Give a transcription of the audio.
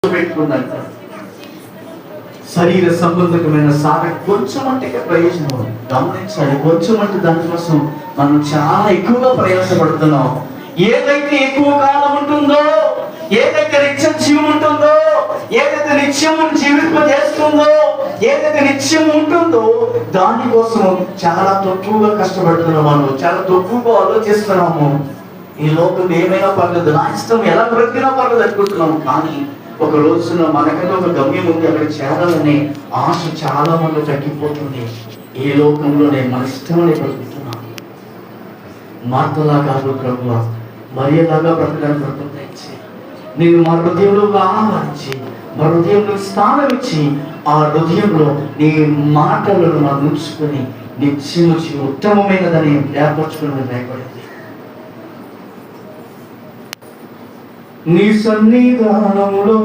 పెట్టుకుందంట. శరీర సంబంధకమైన సాధన కొంచెం అంటే ప్రయోజనం. గమనించాలి, కొంచెం అంటే దానికోసం మనం చాలా ఎక్కువగా ప్రయాసపడుతున్నాం. ఏదైతే ఎక్కువ కాలం ఉంటుందో, ఏదైతే నిత్యం జీవం ఉంటుందో, ఏదైతే నిత్యం జీవింపజేస్తుందో, ఏదైతే నిత్యం ఉంటుందో దానికోసం చాలా తక్కువగా కష్టపడుతున్నాం. మనం చాలా తక్కువగా ఆలోచిస్తున్నాము. ఈ లోకం ఏమైనా పర్లేదు, నా ఇష్టం ఎలా బ్రతికినా పర్లేదు అనుకుంటున్నాము. కానీ ఒక రోజున మనకంటే ఒక గమ్యం ఉంది, అక్కడ చేరాలనే ఆశ చాలా మంది తగ్గిపోతుంది. ఈ లోకంలో నేను మన ఇష్టమని బ్రతుకుతున్నాను. మార్తలా కాదు ప్రభువా, మరియలాగా బ్రతకడానికి బ్రతుకుతాయి. నేను మా హృదయంలో ఆహ్వానించి, మా హృదయంలో స్థానం ఇచ్చి, ఆ హృదయంలో నీ మాటలను మనం ఉంచుకొని నిత్యము ఉత్తమమైనదని ఏర్పరచుకుని భయపడింది. నీ సన్నిధానములో